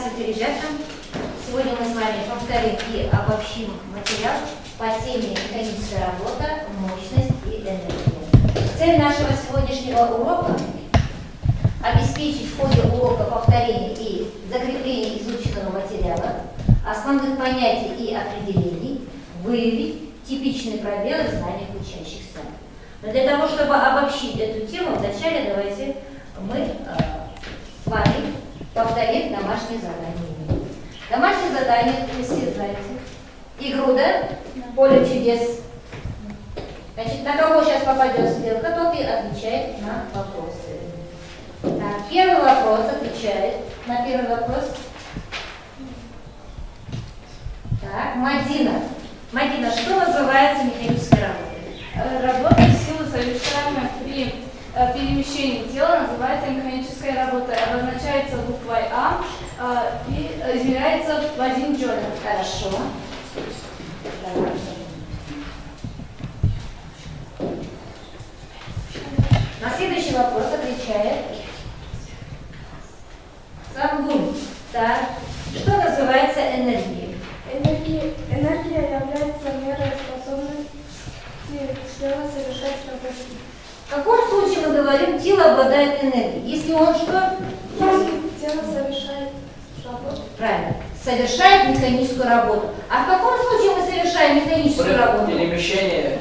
Здравствуйте, ребята! Сегодня мы с вами повторим и обобщим материал по теме механическая работа, мощность и энергия. Цель нашего сегодняшнего урока – обеспечить в ходе урока повторение и закрепление изученного материала, основных понятий и определений, выявить типичные пробелы в знаниях учащихся. Но для того, чтобы обобщить эту тему, вначале давайте мы с вами повторим домашнее задание. Домашнее задание, вы все знаете. Игру, да? Поле чудес. Значит, на кого сейчас попадет стрелка, тот и отвечает на вопросы. Так, первый вопрос отвечает на первый вопрос. Так, Мадина. Мадина, что называется механической работой? Работа силы, совершаемая при перемещении тела, называется механической работой. Обозначается буквой А и измеряется в 1 джоуль. Хорошо. На следующий вопрос отвечает Сангун. Так, что называется энергией? Энергия является мерой способности тела совершать работу. В каком случае мы говорим, тело обладает энергией? Если он что? Если тело совершает работу. Правильно. Совершает механическую работу. А в каком случае мы совершаем механическую работу? При перемещении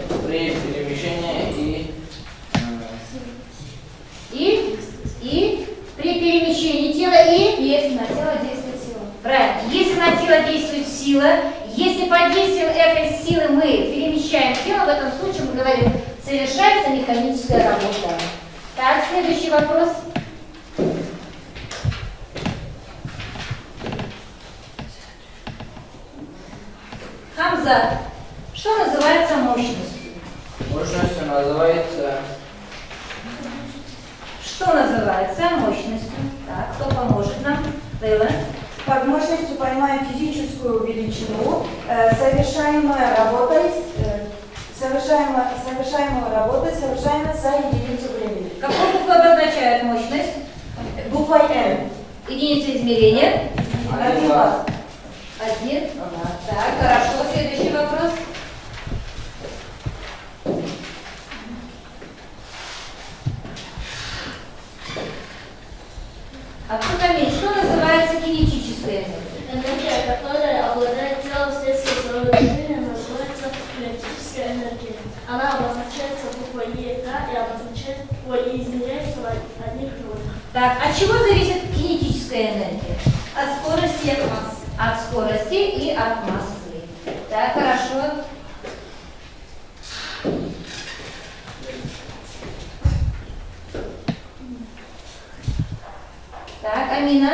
И при перемещении тела и Если на тело действует сила. правильно. Если на тело действует сила, если под действием этой силы мы перемещаем тело, в этом случае мы говорим, совершается механическая работа. Так, следующий вопрос. Хамза, что называется мощностью? мощностью называется Что называется мощностью? Так, кто поможет нам? Лейла. Под мощностью понимаем физическую величину, совершаемая работа за единицу времени. Какую букву обозначает мощность? Буквой М. Единица измерения. 1 Ватт. 1 Ватт. Так, хорошо. Следующий вопрос. Камиль, что называется кинетической энергией? Энергия, которая обладает телом вследствие своего движения, называется кинетическая энергия. Она обозначается буквой Е, К и обозначает и измеряется в одних джоулях. Так, от чего зависит кинетическая энергия? От скорости и от массы. От скорости и от массы. Так, хорошо. Так, Амина.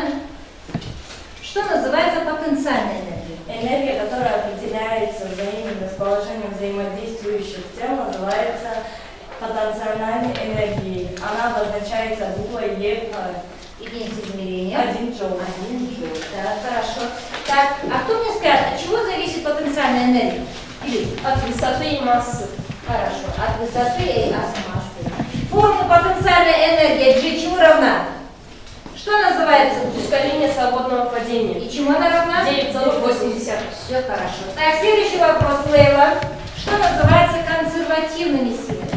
Что называется потенциальной энергией? Энергия, которая определяется взаимным расположением взаимодействующих тел, называется потенциальной энергией. Она обозначается буквой Е, Единица измерения. 1 джоуль. 1 джоуль. Так, хорошо. Так, а кто мне скажет, от чего зависит потенциальная энергия? Или? От высоты и массы. Хорошо. От высоты и от массы. Формула потенциальной энергии G чему равна? Что называется? Ускорение свободного падения. И чему она равна? 9,8. Все хорошо. Так, следующий вопрос, Лейла. Что называется консервативными силами?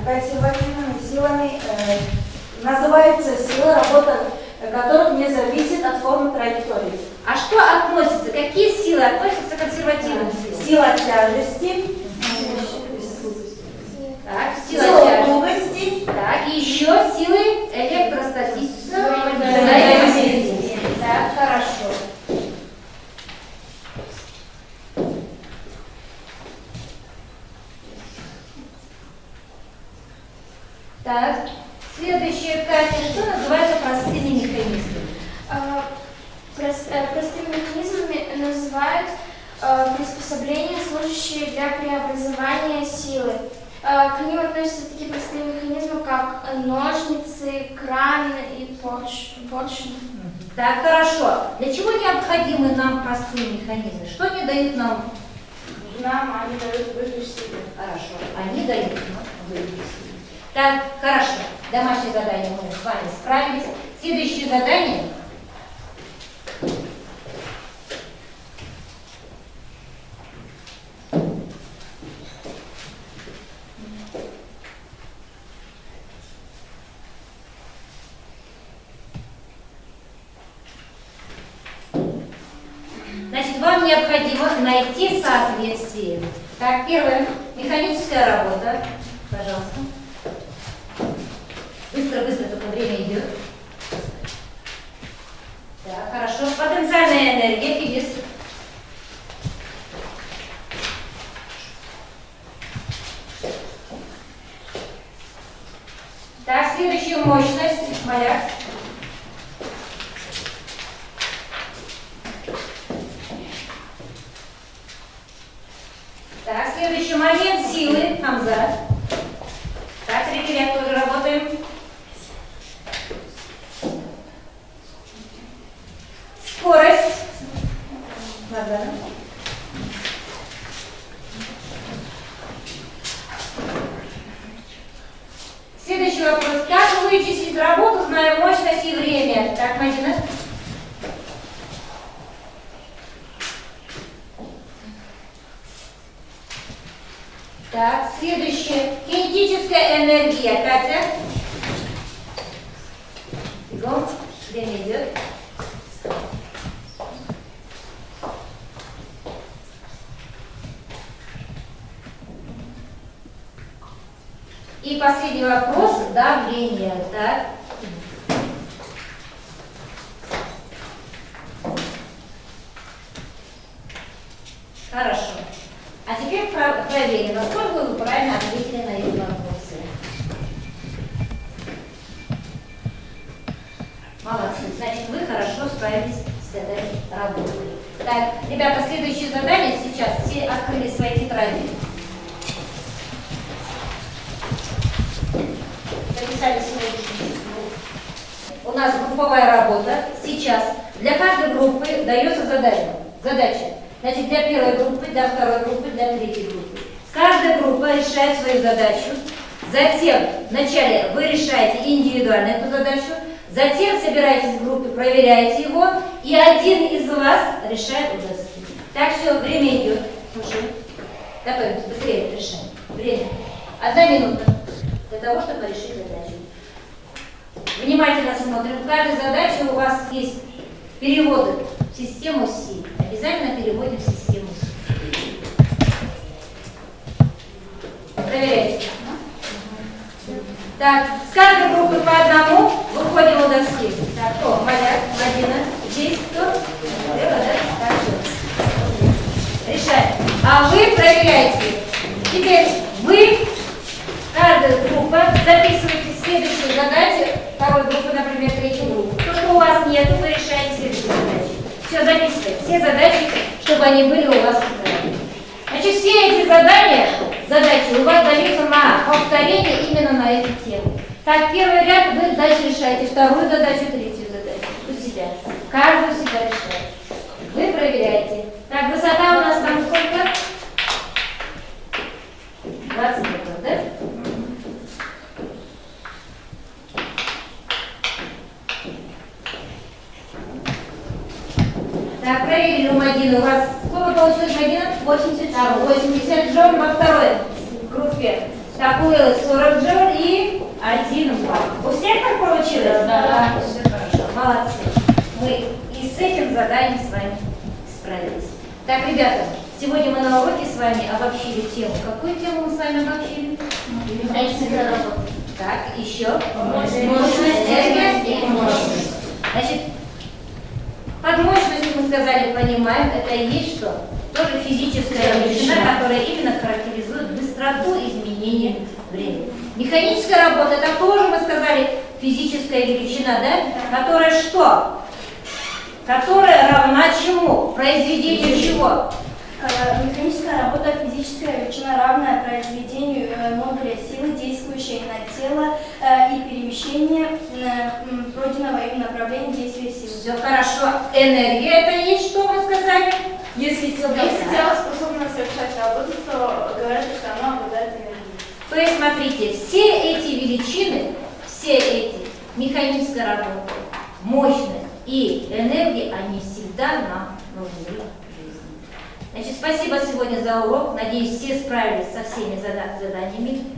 Консервативными силами называется сила, работа которых не зависит от формы траектории. А что относится? Какие силы относятся к консервативным силам? Сила тяжести, Так, сила сила тяжести. упругости, Так, и еще силы электростатического взаимодействия. Так, хорошо. Так, следующая, Катя, что называется простыми механизмами? Простыми механизмами называют приспособления, служащие для преобразования силы. К ним относятся такие простые механизмы, как ножницы, кран и поршень. Так, хорошо. Для чего необходимы нам простые механизмы? Что они дают нам? Нам они дают выигрыш силы. Хорошо. Они дают нам выигрыш силы. Так, хорошо. Домашнее задание мы с вами справились. Следующее задание. вам необходимо найти соответствие. Так, первое. Механическая работа. Пожалуйста. Быстро, только время идет. Так, хорошо. Потенциальная энергия, физис. Так, следующую мощность. Маяк. Так, следующий момент силы. Хамза. Так, референт тоже работаем. Скорость. Назад. Следующий вопрос. Как вычислить работу, зная мощность и время? Так, Мадина. Так, следующее. Кинетическая энергия. Катя. Бегом. Время идет. И последний вопрос. Давление. Так. Хорошо. А теперь проверим, насколько вы правильно ответили на эти вопросы. Молодцы. Значит, вы хорошо справились с этой работой. Так, ребята, следующее задание сейчас. Все открыли свои тетради. Записали сегодняшний число. У нас групповая работа. Сейчас для каждой группы дается задача. Значит, для первой группы, для второй группы, для третьей группы. Каждая группа решает свою задачу. Затем вначале вы решаете индивидуально эту задачу. Затем собираетесь в группе, проверяете его. И один из вас решает у доски. Так, все, время идет. Слушай. Готовимся, быстрее решаем. Время. 1 минута для того, чтобы решить задачу. Внимательно смотрим. В каждой задаче у вас есть переводы в систему СИ. Обязательно переводим в систему СИ. Проверяйте. Так, с каждой группы по одному выходим у доски. Так, кто? Маляк, Мадина. Здесь кто? Так, все. Решаем. А вы проверяете. Теперь вы, каждая группа, записываете следующую задачу, второй группы, например, третью группу. То, что у вас нет, вы решаете следующую задачу. Все, записывайте. Все задачи, чтобы они были у вас в тетради. Значит, все эти задачи у вас даются на повторение именно на эту тему. Так, первый ряд вы дальше решаете вторую задачу, третью задачу. У себя. Каждую себя решаете. Вы проверяете. Так, высота у нас там сколько? 20 метров, да? Так, проверили у Мадины. У вас сколько получилось, Мадина? 80. Так, 80 джоуль во второй группе. Так, у Эллы 40 джоуль и 1 балл. У всех так получилось? Да. Все хорошо, молодцы. Мы и с этим заданием с вами справились. Так, ребята, сегодня мы на уроке с вами обобщили тему. Какую тему мы с вами обобщили? Механическая работа. Так, еще? Мощность, энергия и мощность. Значит, под мощностью мы сказали, понимаем, это и есть что? Тоже физическая величина, которая именно характеризует быстроту изменения времени. Механическая работа, это тоже, мы сказали, физическая величина, да? Которая что? Которая равна чему? Произведению чего? Механическая работа – физическая величина, равная произведению модуля силы, действующей на тело и перемещение пройденного им направления действия силы. Все хорошо. Энергия – это есть что мы сказали? Если тело способно совершать работу, то говорят, что оно обладает энергией. То есть, смотрите, все эти величины, все эти, механическая работа, мощность и энергия, они всегда нам нужны в жизни. Значит, спасибо сегодня за урок. Надеюсь, все справились со всеми заданиями.